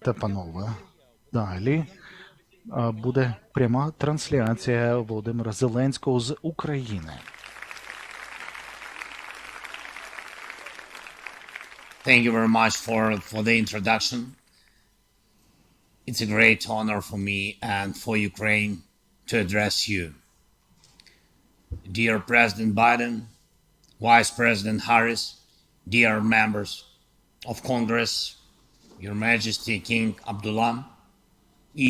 та панове, далі буде пряма трансляція Володимира Зеленського з України. Thank you very much for the introduction. It's a great honor for me and for Ukraine to address you. Dear President Biden, Vice President Harris, dear members of Congress, Your Majesty King Abdullah,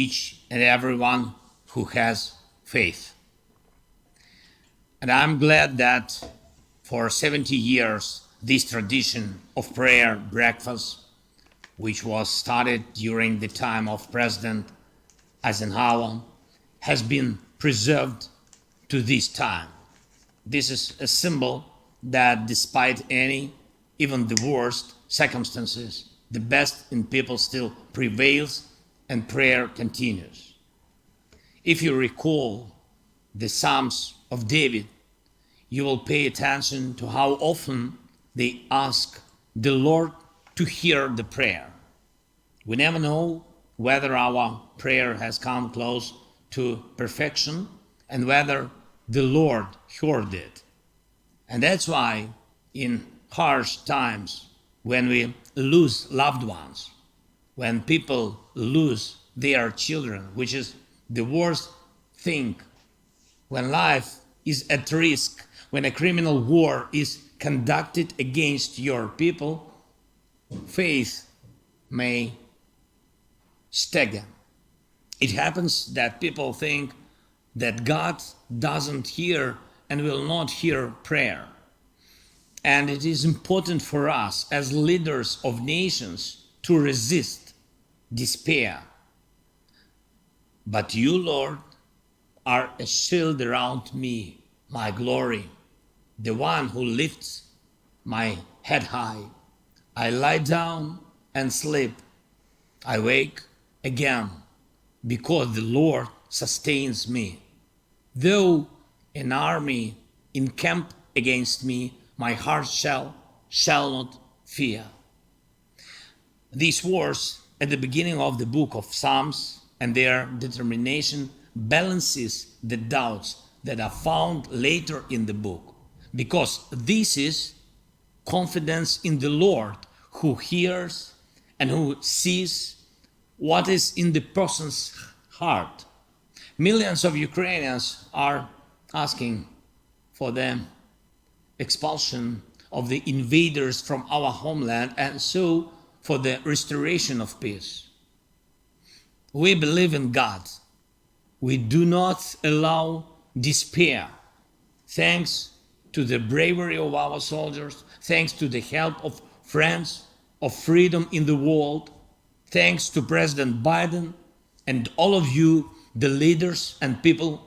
each and everyone who has faith. And I'm glad that for 70 years, this tradition of prayer breakfast, which was started during the time of President Eisenhower, has been preserved to this time. This is a symbol that despite any, even the worst circumstances, the best in people still prevails and prayer continues. If you recall the Psalms of David, you will pay attention to how often they ask the Lord to hear the prayer. We never know whether our prayer has come close to perfection and whether the Lord heard it. And that's why in harsh times, when we lose loved ones, when people lose their children, which is the worst thing, when life is at risk, when a criminal war is conducted against your people, faith may stagger. It happens that people think that God doesn't hear and will not hear prayer. And it is important for us as leaders of nations to resist despair. But you, Lord, are a shield around me, my glory, the one who lifts my head high. I lie down and sleep. I wake again because the Lord sustains me. Though an army encamp against me, my heart shall not fear. These words at the beginning of the book of Psalms and their determination balances the doubts that are found later in the book, because this is confidence in the Lord who hears and who sees what is in the person's heart. Millions of Ukrainians are asking for the expulsion of the invaders from our homeland and so for the restoration of peace. We believe in God. We do not allow despair. Thanks to the bravery of our soldiers, thanks to the help of friends of freedom in the world, thanks to President Biden and all of you, the leaders and people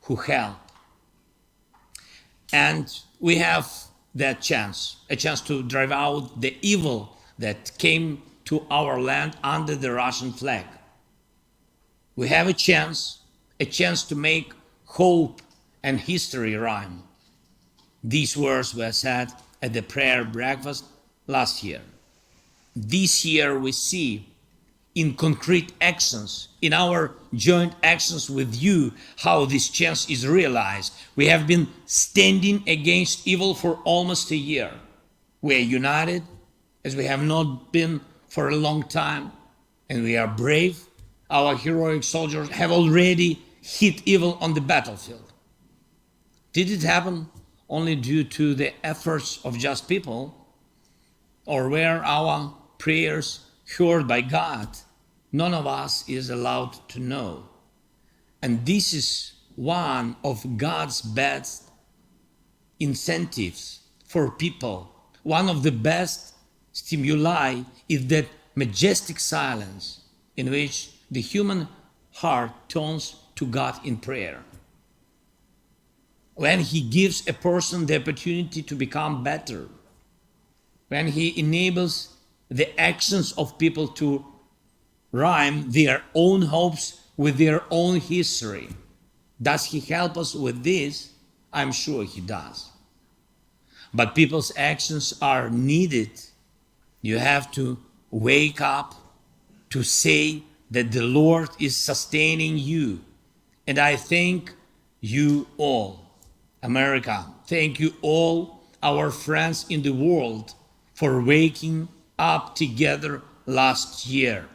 who help. And we have that chance, a chance to drive out the evil that came to our land under the Russian flag. We have a chance to make hope and history rhyme. These words were said at the prayer breakfast last year. This year we see in concrete actions, in our joint actions with you, how this chance is realized. We have been standing against evil for almost a year. We are united as we have not been for a long time, and we are brave. Our heroic soldiers have already hit evil on the battlefield. Did it happen only due to the efforts of just people, or were our prayers heard by God? None of us is allowed to know. And this is one of God's best incentives for people. One of the best stimuli is that majestic silence in which the human heart turns to God in prayer. When He gives a person the opportunity to become better, when He enables the actions of people to rhyme their own hopes with their own history. Does He help us with this? I'm sure He does. But people's actions are needed. You have to wake up to say that the Lord is sustaining you. And I thank you all, America. Thank you all, our friends in the world, for waking up together last year.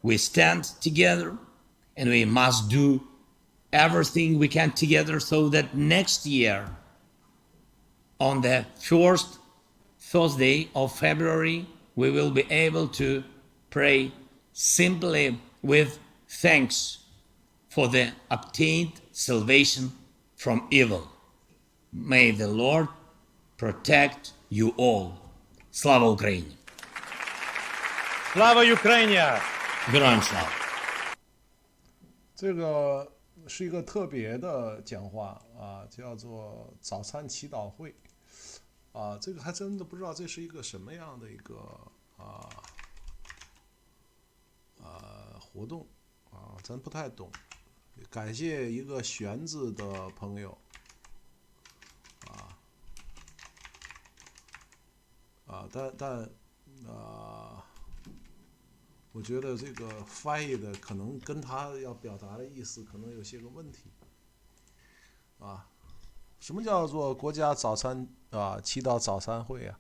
We stand together and we must do everything we can together so that next year, on the first Thursday of February, we will be able to pray simply with thanks for the obtained salvation from evil. May the Lord protect you all. Слава Україні! Слава Україні! Героям слава!这个是一个特别的讲话啊，叫做早餐祈祷会啊，这个还真的不知道这是一个什么样的一个活动啊，咱不太懂。感谢一个玄字的朋友但我觉得这个翻译的可能跟他要表达的意思可能有些个问题啊。什么叫做国家早餐祈祷早餐会啊？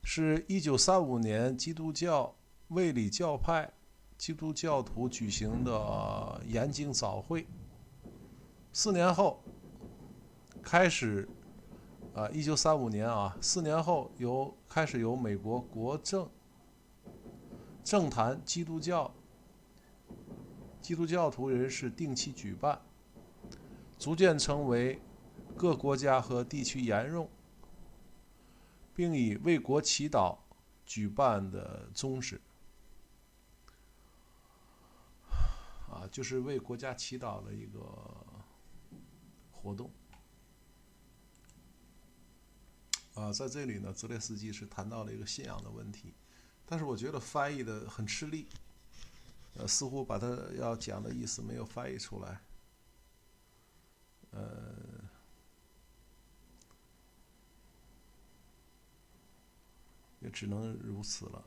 是1935年基督教卫理教派基督教徒举行的研经早会。4年后开始1935年4年后开始由美国国政坛基督教徒人士定期举办，逐渐成为各国家和地区沿用，并以为国祈祷举办的宗旨就是为国家祈祷的一个活动在这里呢，泽连斯基是谈到了一个信仰的问题，但是我觉得翻译的很吃力，似乎把他要讲的意思没有翻译出来，也只能如此了。